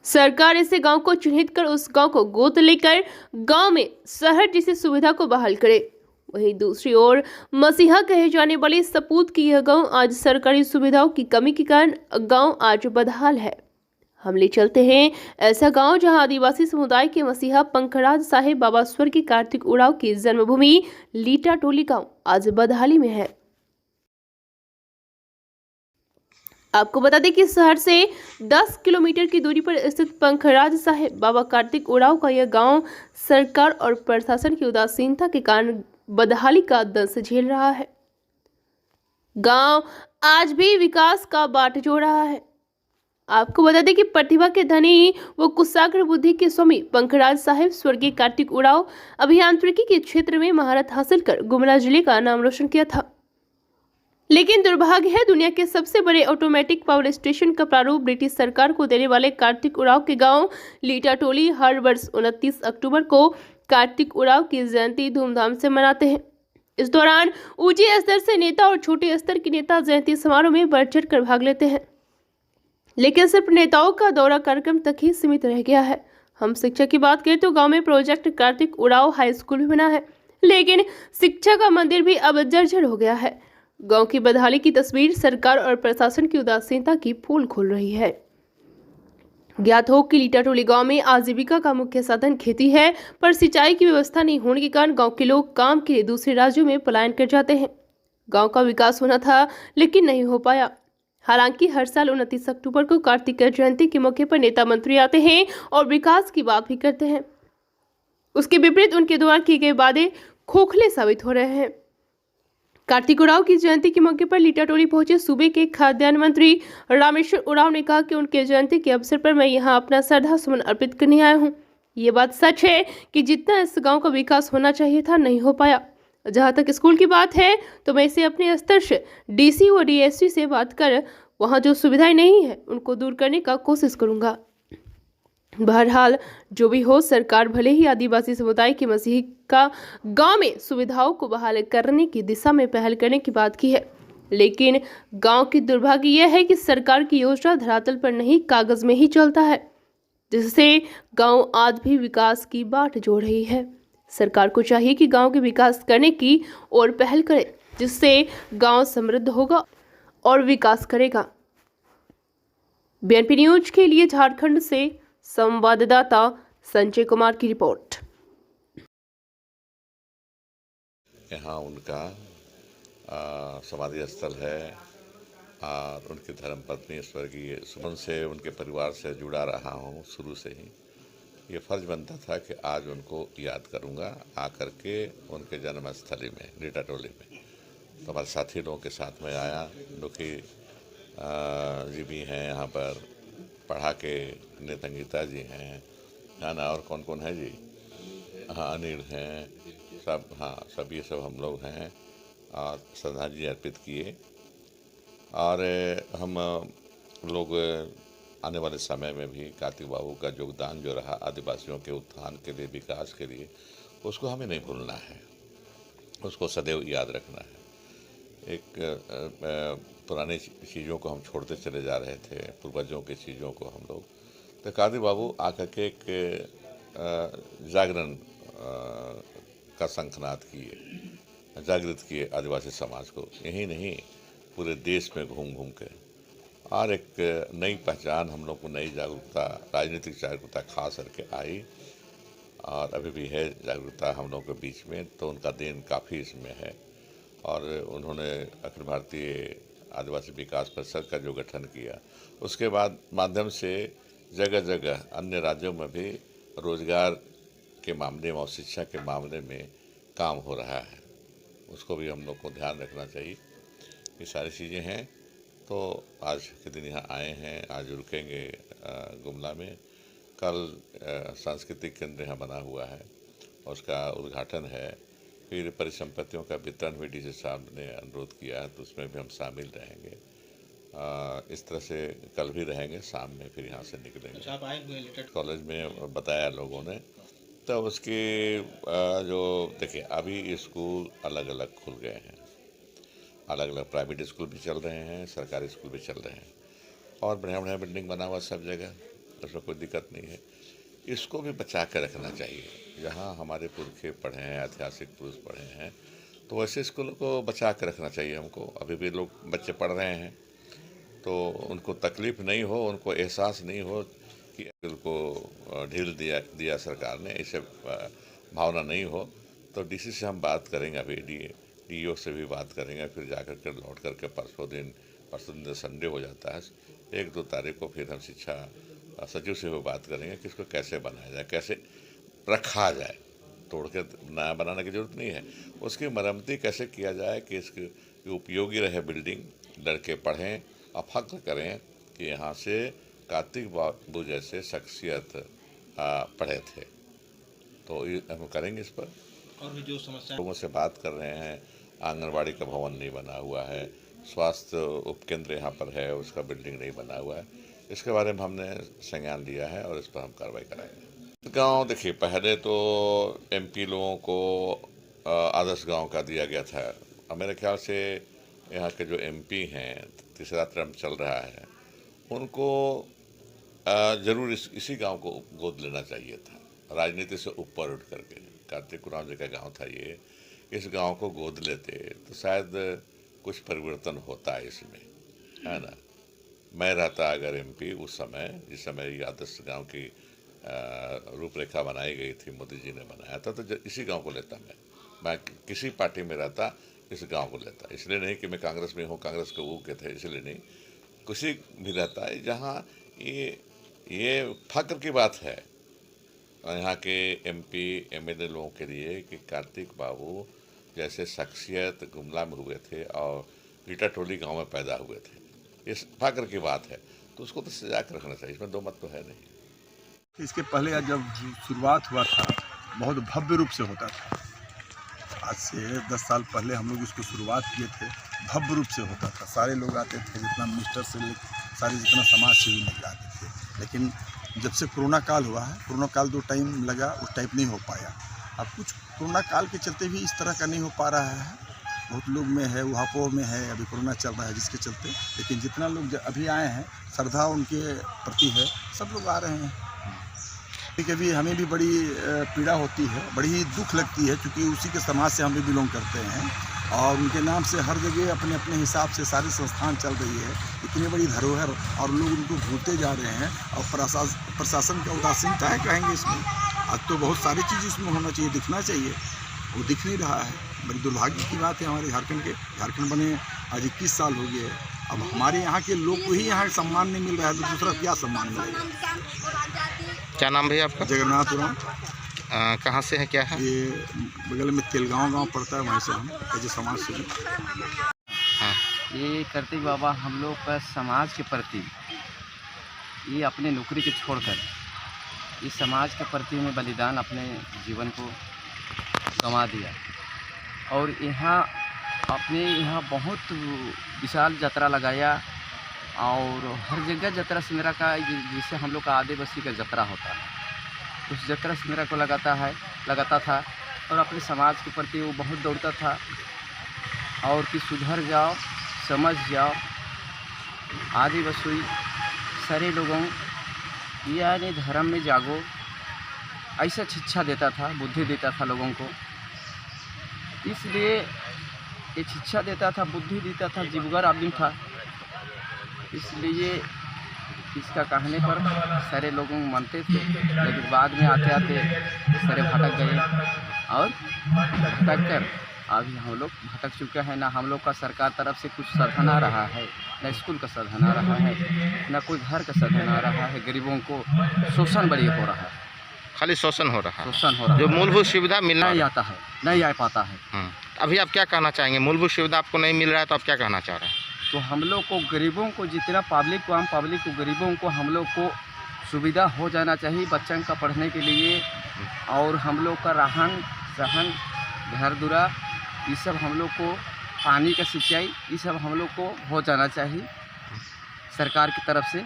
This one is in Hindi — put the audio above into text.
सरकार ऐसे गांव को चिन्हित कर उस गांव को गोद लेकर गांव में शहर जैसी सुविधा को बहाल करे। वहीं दूसरी ओर मसीहा कहे जाने वाले सपूत की यह गांव आज सरकारी सुविधाओं की कमी के कारण गांव आज बदहाल है। हम ले चलते हैं ऐसा गांव जहां आदिवासी समुदाय के मसीहा पंखराज साहेब बाबा स्वर्गीय कार्तिक उरांव की जन्मभूमि लीटा टोली गांव आज बदहाली में है। आपको बता दें कि शहर से 10 किलोमीटर की दूरी पर स्थित पंखराज साहेब बाबा कार्तिक उरांव का यह गांव सरकार और प्रशासन की उदासीनता के कारण बदहाली का दंश झेल रहा है। गांव आज भी विकास का बाट जोड़ रहा है। आपको बता दें कि प्रतिभा के धनी व कुशाग्र बुद्धि के स्वामी पंखराज साहेब स्वर्गीय कार्तिक उरांव अभियांत्रिकी के क्षेत्र में महारत हासिल कर गुमला जिले का नाम रोशन किया था। लेकिन दुर्भाग्य है, दुनिया के सबसे बड़े ऑटोमेटिक पावर स्टेशन का प्रारूप ब्रिटिश सरकार को देने वाले कार्तिक उरांव के गांव लीटा टोली हर वर्ष 29 अक्टूबर को कार्तिक उरांव की जयंती धूमधाम से मनाते हैं। इस दौरान ऊंचे स्तर से नेता और छोटे स्तर के नेता जयंती समारोह में बढ़ चढ़ कर भाग लेते हैं, लेकिन सिर्फ नेताओं का दौरा कार्यक्रम तक ही सीमित रह गया है। हम शिक्षा की बात करें तो गांव में project Kartik Oraon high school भी बना है, लेकिन शिक्षा का मंदिर भी अब जर्जर हो गया है। गांव की बदहाली की तस्वीर सरकार और प्रशासन की उदासीनता की पोल खोल रही है। ज्ञात हो कि लीटा टोली गांव में आजीविका का मुख्य साधन खेती है, पर सिंचाई की व्यवस्था नहीं होने के कारण गांव के लोग काम के लिए दूसरे राज्यों में पलायन कर जाते हैं। गांव का विकास होना था, लेकिन नहीं हो पाया। हालांकि हर साल 29 अक्टूबर को कार्तिक जयंती के मौके पर नेता मंत्री आते हैं और विकास की बात भी करते हैं। उसके विपरीत उनके द्वारा किए गए वादे खोखले साबित हो रहे हैं। कार्तिक उरांव की जयंती के मौके पर लीटा टोली पहुंचे सूबे के खाद्यान्न मंत्री रामेश्वर उरांव ने कहा कि उनके जयंती के अवसर पर मैं यहां अपना श्रद्धा सुमन अर्पित करने आया हूं। ये बात सच है कि जितना इस गांव का विकास होना चाहिए था, नहीं हो पाया। जहां तक स्कूल की बात है तो मैं इसे अपने स्तर से डीसी व डीएसपी से बात कर वहां जो सुविधाएं नहीं है उनको दूर करने का कोशिश करूंगा। बहरहाल जो भी हो, सरकार भले ही आदिवासी समुदाय के मसीही का गांव में सुविधाओं को बहाल करने की दिशा में पहल करने की बात की है, लेकिन गांव की दुर्भाग्य यह है कि सरकार की योजना धरातल पर नहीं, कागज में ही चलता है, जिससे गांव आज भी विकास की बाट जोड़ रही है। सरकार को चाहिए कि गांव के विकास करने की और पहल करे, जिससे गांव समृद्ध होगा और विकास करेगा। बीएनपी न्यूज के लिए झारखंड से संवाददाता संजय कुमार की रिपोर्ट। यहाँ उनका समाधि स्थल है और उनकी धर्मपत्नी स्वर्गीय सुमन से उनके परिवार से जुड़ा रहा हूँ शुरू से ही। ये फर्ज बनता था कि आज उनको याद करूँगा आकर के उनके जन्मस्थली में लीटा टोली में। तो हमारे साथी लोगों के साथ में आया। दुखी जी भी हैं यहाँ पर, पढ़ा के नेतंगिता जी हैं, है ना, और कौन कौन है जी, हाँ अनिल हैं, सब, हाँ सब ये सब हम लोग हैं और श्रद्धांजलि अर्पित किए। और हम लोग आने वाले समय में भी कार्तिक बाबू का योगदान जो रहा आदिवासियों के उत्थान के लिए, विकास के लिए, उसको हमें नहीं भूलना है, उसको सदैव याद रखना है। एक पुरानी चीज़ों को हम छोड़ते चले जा रहे थे, पूर्वजों की चीज़ों को हम लोग। तो कार्तिक बाबू आकर के एक जागरण का शंखनाद किए, जागृत किए आदिवासी समाज को, यही नहीं पूरे देश में घूम घूम के, और एक नई पहचान हम लोग को, नई जागरूकता, राजनीतिक जागरूकता खास करके आई और अभी भी है जागरूकता हम लोग के बीच में। तो उनका देन काफ़ी इसमें है। और उन्होंने अखिल भारतीय आदिवासी विकास परिषद का जो गठन किया, उसके बाद माध्यम से जगह जगह अन्य राज्यों में भी रोजगार के मामले में और शिक्षा के मामले में काम हो रहा है। उसको भी हम लोग को ध्यान रखना चाहिए। ये सारी चीज़ें हैं। तो आज के दिन यहाँ आए हैं, आज रुकेंगे गुमला में। कल सांस्कृतिक केंद्र यहाँ बना हुआ है, उसका उद्घाटन है। फिर परिसंपत्तियों का वितरण भी डीसी साहब ने अनुरोध किया है, तो उसमें भी हम शामिल रहेंगे। इस तरह से कल भी रहेंगे, शाम में फिर यहाँ से निकलेंगे। आप आए हुए लिटरेट कॉलेज में बताया लोगों ने, तो उसकी जो देखिए अभी स्कूल अलग अलग खुल गए हैं, अलग अलग प्राइवेट स्कूल भी चल रहे हैं, सरकारी स्कूल भी चल रहे हैं, और बढ़िया बढ़िया बिल्डिंग बना हुआ सब जगह। उसमें कोई दिक्कत नहीं है। इसको भी बचा कर रखना चाहिए। जहाँ हमारे पुरखे पढ़े हैं, ऐतिहासिक पुरुष पढ़े हैं, तो वैसे स्कूलों को बचा कर रखना चाहिए हमको। अभी भी लोग बच्चे पढ़ रहे हैं तो उनको तकलीफ़ नहीं हो, उनको एहसास नहीं हो कि स्कूल को ढील दिया सरकार ने, ऐसे भावना नहीं हो। तो डीसी से हम बात करेंगे, अभी डीईओ से भी बात करेंगे, फिर जाकर के लौट करके परसों दिन तो संडे हो जाता है, 1-2 तारीख को फिर हम शिक्षा सचिव से भी बात करेंगे कि इसको कैसे बनाया जाए, कैसे रखा जाए। तोड़ के नया बनाने की जरूरत नहीं है, उसकी मरम्मती कैसे किया जाए कि इसकी उपयोगी रहे बिल्डिंग, लड़के पढ़ें और फख्र करें कि यहाँ से कार्तिक बाबू जैसे शख्सियत पढ़े थे। तो ये हम करेंगे इस पर। और भी जो समस्या लोगों से बात कर रहे हैं, आंगनवाड़ी का भवन नहीं बना हुआ है, स्वास्थ्य उपकेंद्र यहाँ पर है, उसका बिल्डिंग नहीं बना हुआ है, इसके बारे में हमने संज्ञान लिया है और इस पर हम कार्रवाई कराएंगे। गांव देखिए, पहले तो एमपी लोगों को आदर्श गांव का दिया गया था। और मेरे ख्याल से यहाँ के जो एमपी हैं, तीसरा टर्म चल रहा है, उनको जरूर इसी गांव को गोद लेना चाहिए था, राजनीति से ऊपर उठ करके। कार्तिक उरांव जी का गांव था ये, इस गांव को गोद लेते तो शायद कुछ परिवर्तन होता है इसमें, है ना। मैं रहता अगर एमपी उस समय, जिस समय ये आदर्श गांव की रूपरेखा बनाई गई थी, मोदी जी ने बनाया था, तो इसी गांव को लेता मैं किसी पार्टी में रहता इस गांव को लेता। इसलिए नहीं कि मैं कांग्रेस में हूँ, कांग्रेस के वो के थे, इसलिए नहीं, किसी भी रहता है जहाँ ये फक्र की बात है यहाँ के एमपी एमएलए लोगों के लिए कि कार्तिक बाबू जैसे शख्सियत गुमला में हुए थे और रीटा टोली गांव में पैदा हुए थे। इस फक्र की बात है, तो उसको तो सजा कर रखना चाहिए, इसमें दो मत तो है नहीं। इसके पहले जब शुरुआत हुआ था बहुत भव्य रूप से होता था। आज से 10 साल पहले हम लोग इसको शुरुआत किए थे, भव्य रूप से होता था, सारे लोग आते थे, जितना मिनिस्टर से लेकर सारे जितना समाज सेवी लोग आते थे। लेकिन जब से कोरोना काल हुआ है, कोरोना काल 2 टाइम लगा, उस टाइप नहीं हो पाया। अब कुछ कोरोना काल के चलते भी इस तरह का नहीं हो पा रहा है, बहुत लोग में है, वहापों में है, अभी कोरोना चल रहा है जिसके चलते। लेकिन जितना लोग अभी आए हैं, श्रद्धा उनके प्रति है, सब लोग आ रहे हैं। कभी हमें भी बड़ी पीड़ा होती है, बड़ी ही दुख लगती है, क्योंकि उसी के समाज से हम भी बिलोंग करते हैं और उनके नाम से हर जगह अपने अपने हिसाब से सारे संस्थान चल रही है। इतनी बड़ी धरोहर और लोग उनको भूलते जा रहे हैं और प्रशासन का उदासीनता है कहेंगे इसमें। आज तो बहुत सारी चीज़ इसमें होना चाहिए, दिखना चाहिए, वो दिख नहीं रहा है। बड़ी दुर्भाग्य की बात है हमारे झारखंड बने आज 21 साल हो गए। अब हमारे यहाँ के लोग को ही यहाँ सम्मान नहीं मिल रहा है, तो दूसरा क्या सम्मान मिलेगा। क्या नाम भैया आपका? जगन्नाथ उरांव। कहाँ से है, क्या है? ये बगल में तेलगांव गांव पड़ता है, वहीं से हम एज समाज से। हाँ, ये कार्तिक बाबा हम लोग का समाज के प्रति, ये अपने नौकरी के छोड़कर इस समाज के प्रति में बलिदान, अपने जीवन को गंवा दिया। और अपने यहाँ बहुत विशाल यात्रा लगाया और हर जगह यात्रा सिमरा का, जिससे हम लोग का आदिवासी का यात्रा होता है, उस यात्रा सिमरा को लगाता था और अपने समाज के प्रति वो बहुत दौड़ता था और कि सुधर जाओ, समझ जाओ, आदिवासी सारे लोगों यानी धर्म में जागो, ऐसा शिक्षा देता था, बुद्धि देता था लोगों को। इसलिए ये शिक्षा देता था, बुद्धि देता था, जीवगर आदमी था। इसलिए इसका कहने पर सारे लोग मानते थे, लेकिन बाद में आते आते सारे भटक गए और भटक कर अभी हम लोग भटक चुके हैं। ना हम लोग का सरकार तरफ से कुछ साधन आ रहा है, ना स्कूल का साधन आ रहा है, ना कोई घर का साधन आ रहा है। गरीबों को शोषण बड़ी हो रहा है, खाली शोषण हो रहा है, जो मूलभूत सुविधा मिलना नहीं आता है, नहीं आ पाता है। अभी आप क्या कहना चाहेंगे? मूलभूत सुविधा आपको नहीं मिल रहा है तो आप क्या कहना चाह रहे हैं? तो हम लोग को गरीबों को, जितना पब्लिक को, आम पब्लिक को, गरीबों को हम लोग को सुविधा हो जाना चाहिए बच्चों का पढ़ने के लिए। और हम लोग का रहन सहन, घर दुरा, ये सब हम लोग को, पानी का सिंचाई, ये सब हम लोग को हो जाना चाहिए सरकार की तरफ से।